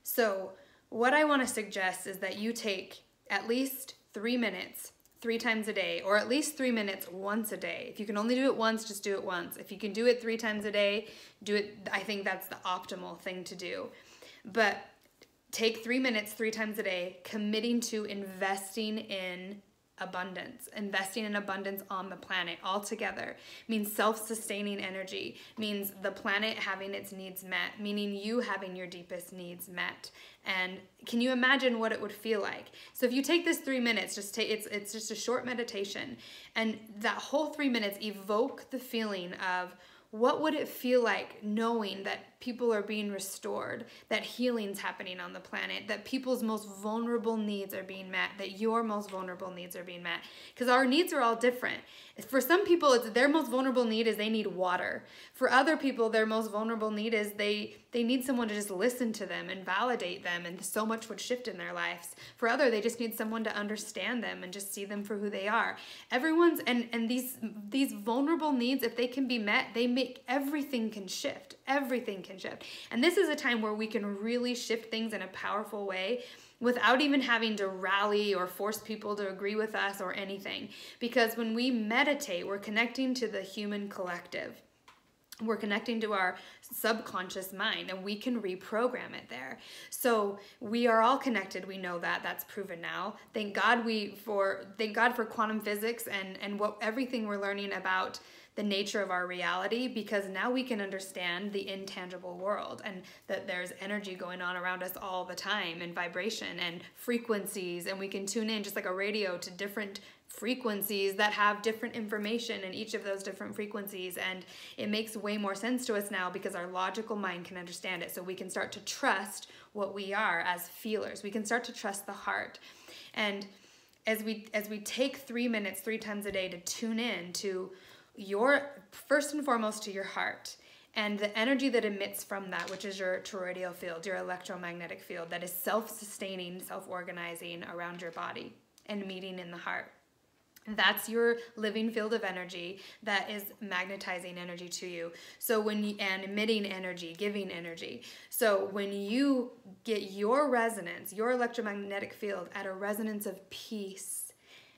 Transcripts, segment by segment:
So what I want to suggest is that you take at least 3 minutes 3 times a day, or at least 3 minutes once a day. If you can only do it once, just do it once. If you can do it 3 times a day, do it. I think that's the optimal thing to do. But take 3 minutes 3 times a day, committing to investing in abundance. Investing in abundance on the planet altogether means self-sustaining energy, means the planet having its needs met, meaning you having your deepest needs met. And can you imagine what it would feel like? So if you take this 3 minutes, it's just a short meditation, and that whole 3 minutes evoke the feeling of what would it feel like knowing that people are being restored, that healing's happening on the planet, that people's most vulnerable needs are being met, that your most vulnerable needs are being met? Because our needs are all different. For some people, their most vulnerable need is they need water. For other people, their most vulnerable need is they need someone to just listen to them and validate them, and so much would shift in their lives. For others, they just need someone to understand them and just see them for who they are. Everyone's, and these vulnerable needs, if they can be met, they make everything can shift. Everything can shift. And this is a time where we can really shift things in a powerful way without even having to rally or force people to agree with us or anything. Because when we meditate, we're connecting to the human collective. We're connecting to our subconscious mind, and we can reprogram it there. So we are all connected. We know that. That's proven now. Thank God for quantum physics and everything we're learning about the nature of our reality, because now we can understand the intangible world, and that there's energy going on around us all the time, and vibration and frequencies, and we can tune in just like a radio to different frequencies that have different information in each of those different frequencies. And it makes way more sense to us now because our logical mind can understand it. So we can start to trust what we are as feelers. We can start to trust the heart. And as we take 3 minutes 3 times a day to tune in to first and foremost to your heart, and the energy that emits from that, which is your toroidal field, your electromagnetic field that is self-sustaining, self-organizing around your body and meeting in the heart. That's your living field of energy that is magnetizing energy to you. So and emitting energy, giving energy. So when you get your resonance, your electromagnetic field at a resonance of peace,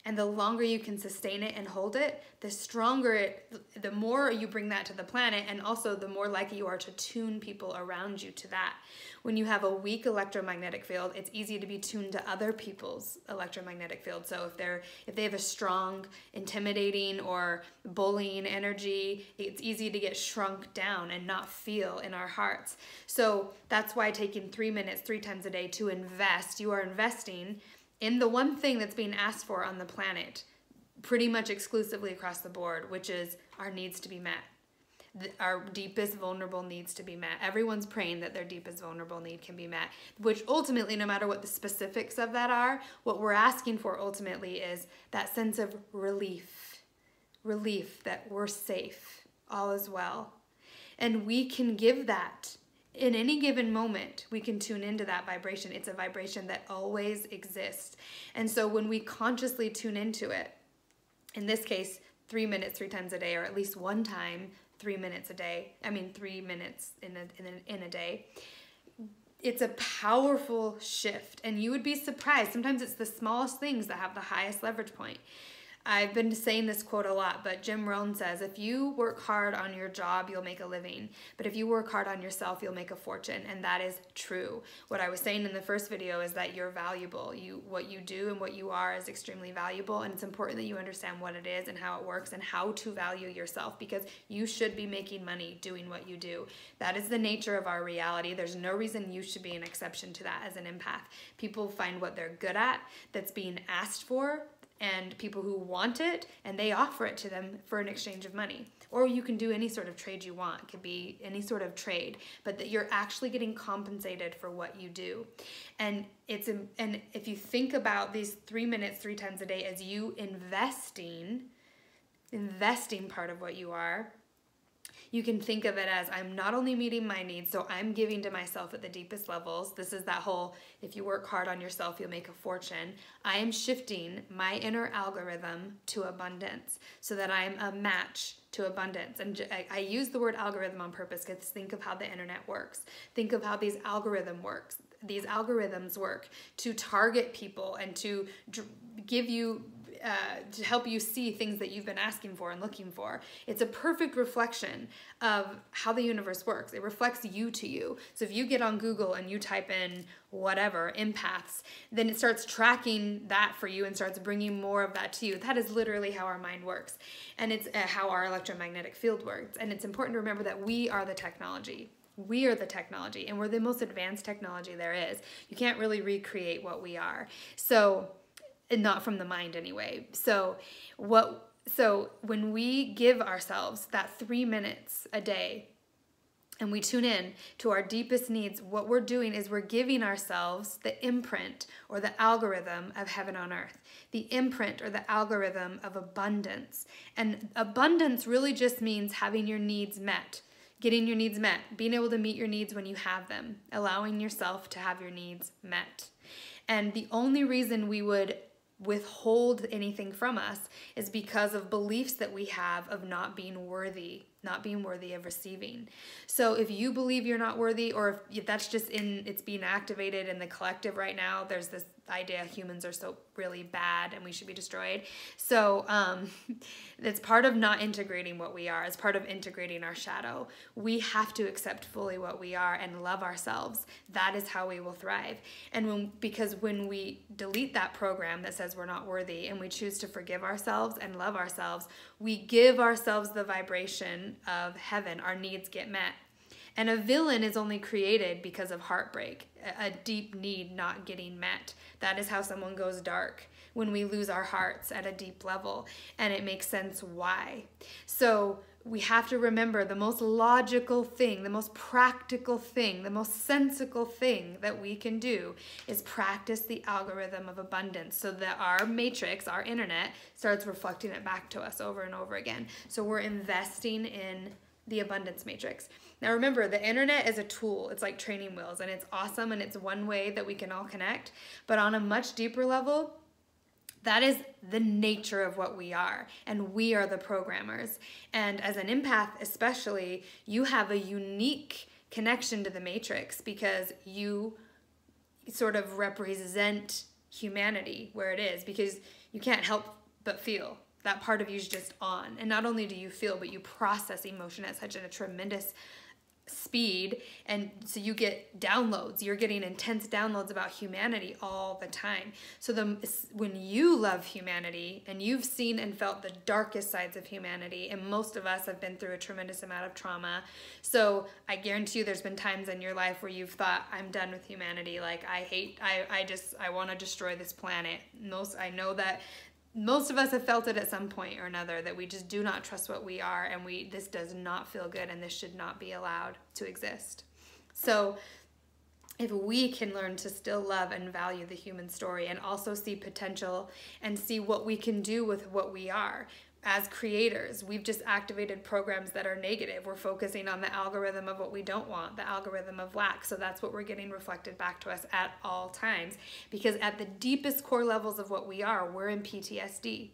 and the longer you can sustain it and hold it, the stronger the more you bring that to the planet, and also the more likely you are to tune people around you to that. When you have a weak electromagnetic field, it's easy to be tuned to other people's electromagnetic field. So if they have a strong, intimidating, or bullying energy, it's easy to get shrunk down and not feel in our hearts. So that's why taking 3 minutes 3 times a day to invest, you are investing in the one thing that's being asked for on the planet, pretty much exclusively across the board, which is our needs to be met. Our deepest vulnerable needs to be met. Everyone's praying that their deepest vulnerable need can be met, which ultimately, no matter what the specifics of that are, what we're asking for ultimately is that sense of relief that we're safe, all is well. And we can give that. In any given moment, we can tune into that vibration. It's a vibration that always exists. And so when we consciously tune into it, in this case, 3 minutes 3 times a day, or at least one time 3 minutes a day, 3 minutes in a day, it's a powerful shift. And you would be surprised. Sometimes it's the smallest things that have the highest leverage point. I've been saying this quote a lot, but Jim Rohn says, if you work hard on your job, you'll make a living. But if you work hard on yourself, you'll make a fortune. And that is true. What I was saying in the first video is that you're valuable. What you do and what you are is extremely valuable. And it's important that you understand what it is and how it works and how to value yourself, because you should be making money doing what you do. That is the nature of our reality. There's no reason you should be an exception to that as an empath. People find what they're good at that's being asked for, and people who want it, and they offer it to them for an exchange of money. Or you can do any sort of trade you want. It could be any sort of trade, but that you're actually getting compensated for what you do. And if you think about these 3 minutes 3 times a day as you investing part of what you are, you can think of it as, I'm not only meeting my needs, so I'm giving to myself at the deepest levels. This is that whole, if you work hard on yourself, you'll make a fortune. I am shifting my inner algorithm to abundance so that I'm a match to abundance. And I use the word algorithm on purpose because think of how the internet works. Think of how these algorithms these algorithms work to target people and to give you to help you see things that you've been asking for and looking for. It's a perfect reflection of how the universe works. It reflects you to you. So if you get on Google and you type in whatever, empaths, then it starts tracking that for you and starts bringing more of that to you. That is literally how our mind works. And it's how our electromagnetic field works. And it's important to remember that we are the technology. We are the technology, and we're the most advanced technology there is. You can't really recreate what we are. So, not from the mind anyway. So when we give ourselves that 3 minutes a day and we tune in to our deepest needs, what we're doing is we're giving ourselves the imprint or the algorithm of heaven on earth, the imprint or the algorithm of abundance. And abundance really just means having your needs met, getting your needs met, being able to meet your needs when you have them, allowing yourself to have your needs met. And the only reason we would withhold anything from us is because of beliefs that we have of not being worthy of receiving. So if you believe you're not worthy, or if that's just it's being activated in the collective right now, there's this idea humans are so really bad and we should be destroyed. So it's part of not integrating what we are. It's part of integrating our shadow. We have to accept fully what we are and love ourselves. That is how we will thrive. And because when we delete that program that says we're not worthy and we choose to forgive ourselves and love ourselves, we give ourselves the vibration of heaven. Our needs get met. And a villain is only created because of heartbreak, a deep need not getting met. That is how someone goes dark, when we lose our hearts at a deep level, and it makes sense why. So we have to remember the most logical thing, the most practical thing, the most sensical thing that we can do is practice the algorithm of abundance so that our matrix, our internet, starts reflecting it back to us over and over again. So we're investing in the abundance matrix. Now remember, the internet is a tool. It's like training wheels, and it's awesome, and it's one way that we can all connect. But on a much deeper level, that is the nature of what we are, and we are the programmers. And as an empath especially, you have a unique connection to the matrix because you sort of represent humanity where it is, because you can't help but feel. That part of you is just on. And not only do you feel, but you process emotion at such a tremendous speed, and so you get downloads. You're getting intense downloads about humanity all the time. So when you love humanity and you've seen and felt the darkest sides of humanity, and most of us have been through a tremendous amount of trauma, so I guarantee you there's been times in your life where you've thought, I'm done with humanity, like I want to destroy this planet. I know that most of us have felt it at some point or another, that we just do not trust what we are, and this does not feel good, and this should not be allowed to exist. So if we can learn to still love and value the human story, and also see potential and see what we can do with what we are as creators, we've just activated programs that are negative. We're focusing on the algorithm of what we don't want, the algorithm of lack. So that's what we're getting reflected back to us at all times, because at the deepest core levels of what we are, we're in PTSD.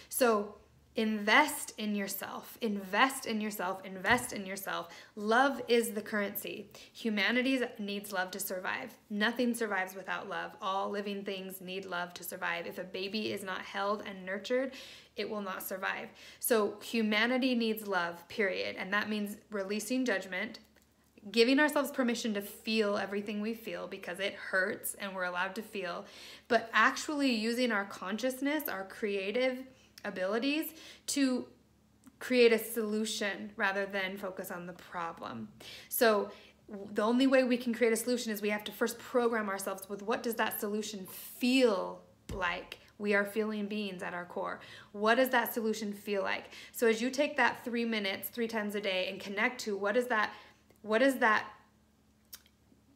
So invest in yourself, invest in yourself, invest in yourself. Love is the currency. Humanity needs love to survive. Nothing survives without love. All living things need love to survive. If a baby is not held and nurtured, it will not survive. So humanity needs love, period. And that means releasing judgment, giving ourselves permission to feel everything we feel, because it hurts and we're allowed to feel, but actually using our consciousness, our creative abilities to create a solution rather than focus on the problem. So the only way we can create a solution is we have to first program ourselves with, what does that solution feel like? We are feeling beings at our core. What does that solution feel like? So as you take that 3 minutes, 3 times a day, and connect to what does that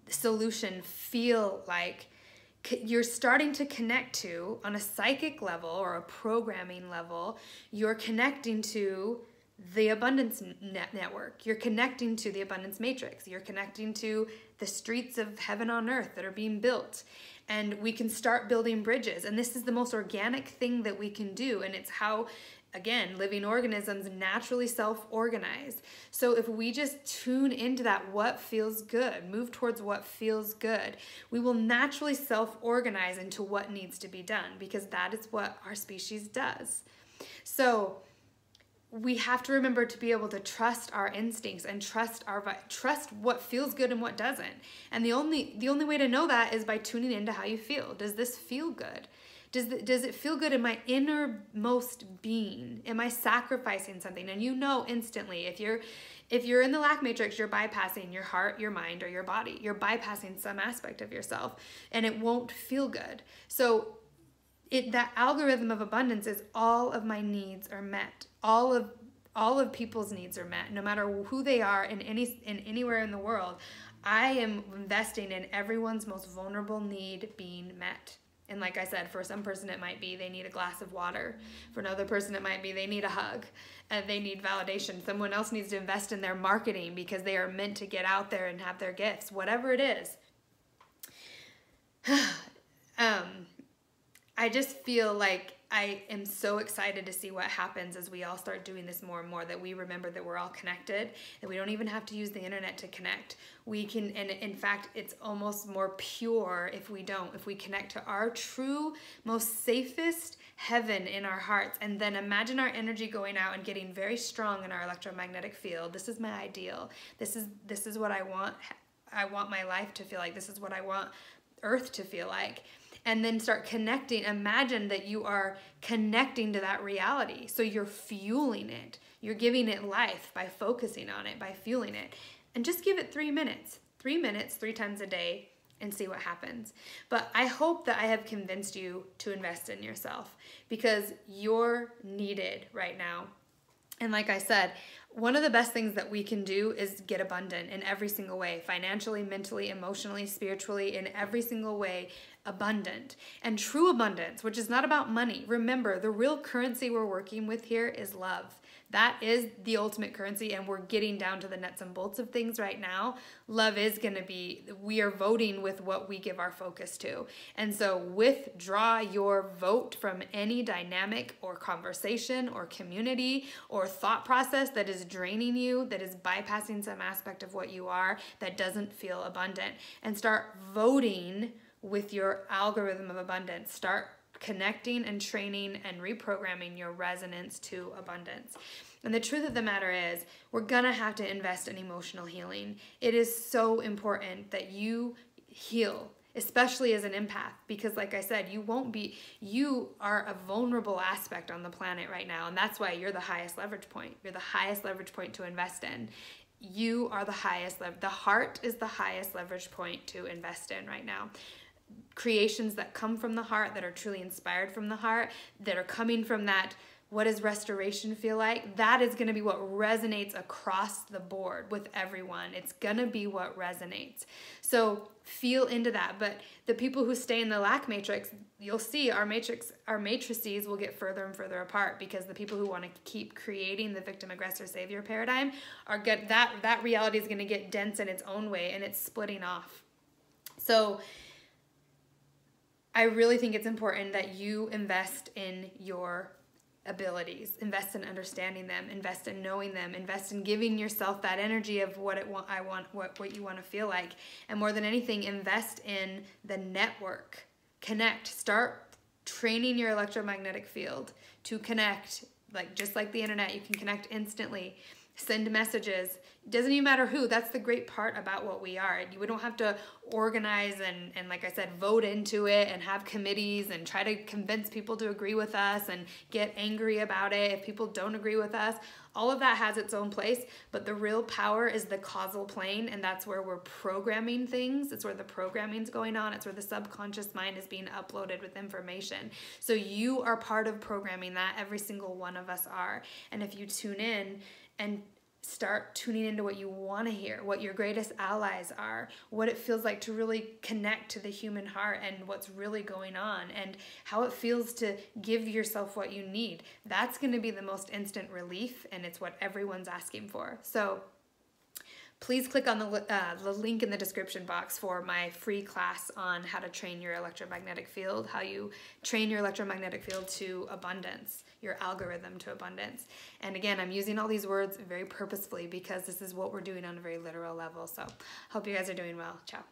solution feel like, you're starting to connect to, on a psychic level or a programming level, you're connecting to the abundance network. You're connecting to the abundance matrix. You're connecting to the streets of heaven on earth that are being built. And we can start building bridges. And this is the most organic thing that we can do. And it's how again, living organisms naturally self-organize. So if we just tune into that, what feels good, move towards what feels good, we will naturally self-organize into what needs to be done, because that is what our species does. So we have to remember to be able to trust our instincts and trust what feels good and what doesn't. And the only way to know that is by tuning into how you feel. Does this feel good? Does it feel good in my innermost being? Am I sacrificing something? And you know instantly, if you're in the lack matrix, you're bypassing your heart, your mind, or your body. You're bypassing some aspect of yourself, and it won't feel good. So that algorithm of abundance is all of my needs are met. All of people's needs are met, no matter who they are in anywhere in the world. I am investing in everyone's most vulnerable need being met. And like I said, for some person it might be they need a glass of water. For another person it might be they need a hug and they need validation. Someone else needs to invest in their marketing because they are meant to get out there and have their gifts, whatever it is. I just feel like I am so excited to see what happens as we all start doing this more and more, that we remember that we're all connected, that we don't even have to use the internet to connect. We can, and in fact, it's almost more pure if we don't, if we connect to our true, most safest heaven in our hearts, and then imagine our energy going out and getting very strong in our electromagnetic field. This is my ideal. This is what I want. I want my life to feel like. This is what I want Earth to feel like. And then start connecting. Imagine that you are connecting to that reality. So you're fueling it. You're giving it life by focusing on it, by fueling it. And just give it 3 minutes. 3 minutes, 3 times a day, and see what happens. But I hope that I have convinced you to invest in yourself, because you're needed right now. And like I said, one of the best things that we can do is get abundant in every single way, financially, mentally, emotionally, spiritually, in every single way, abundant. And true abundance, which is not about money. Remember, the real currency we're working with here is love. That is the ultimate currency, and we're getting down to the nuts and bolts of things right now. Love is going to be, we are voting with what we give our focus to. And so withdraw your vote from any dynamic or conversation or community or thought process that is draining you, that is bypassing some aspect of what you are, that doesn't feel abundant. And start voting with your algorithm of abundance. Start connecting and training and reprogramming your resonance to abundance. And the truth of the matter is, we're gonna have to invest in emotional healing. It is so important that you heal, especially as an empath, because like I said, you are a vulnerable aspect on the planet right now, and that's why you're the highest leverage point. You're the highest leverage point to invest in. You are the highest, the heart is the highest leverage point to invest in right now. Creations that come from the heart, that are truly inspired from the heart, that are coming from that, what does restoration feel like? That is going to be what resonates across the board with everyone. It's going to be what resonates. So feel into that. But the people who stay in the lack matrix, you'll see our matrices will get further and further apart, because the people who want to keep creating the victim, aggressor, savior paradigm are good. That reality is going to get dense in its own way, and it's splitting off. So I really think it's important that you invest in your abilities, invest in understanding them, invest in knowing them, invest in giving yourself that energy of what you want to feel like. And more than anything, invest in the network. Connect. Start training your electromagnetic field to connect. Just like the internet, you can connect instantly. Send messages. It doesn't even matter who. That's the great part about what we are. We don't have to organize and like I said, vote into it and have committees and try to convince people to agree with us and get angry about it if people don't agree with us. All of that has its own place, but the real power is the causal plane, and that's where we're programming things. It's where the programming's going on. It's where the subconscious mind is being uploaded with information. So you are part of programming that. Every single one of us are. And if you tune in and start tuning into what you want to hear, what your greatest allies are, what it feels like to really connect to the human heart and what's really going on, and how it feels to give yourself what you need, that's going to be the most instant relief, and it's what everyone's asking for. So please click on the link in the description box for my free class on how to train your electromagnetic field, how you train your electromagnetic field to abundance, your algorithm to abundance. And again, I'm using all these words very purposefully because this is what we're doing on a very literal level. So hope you guys are doing well. Ciao.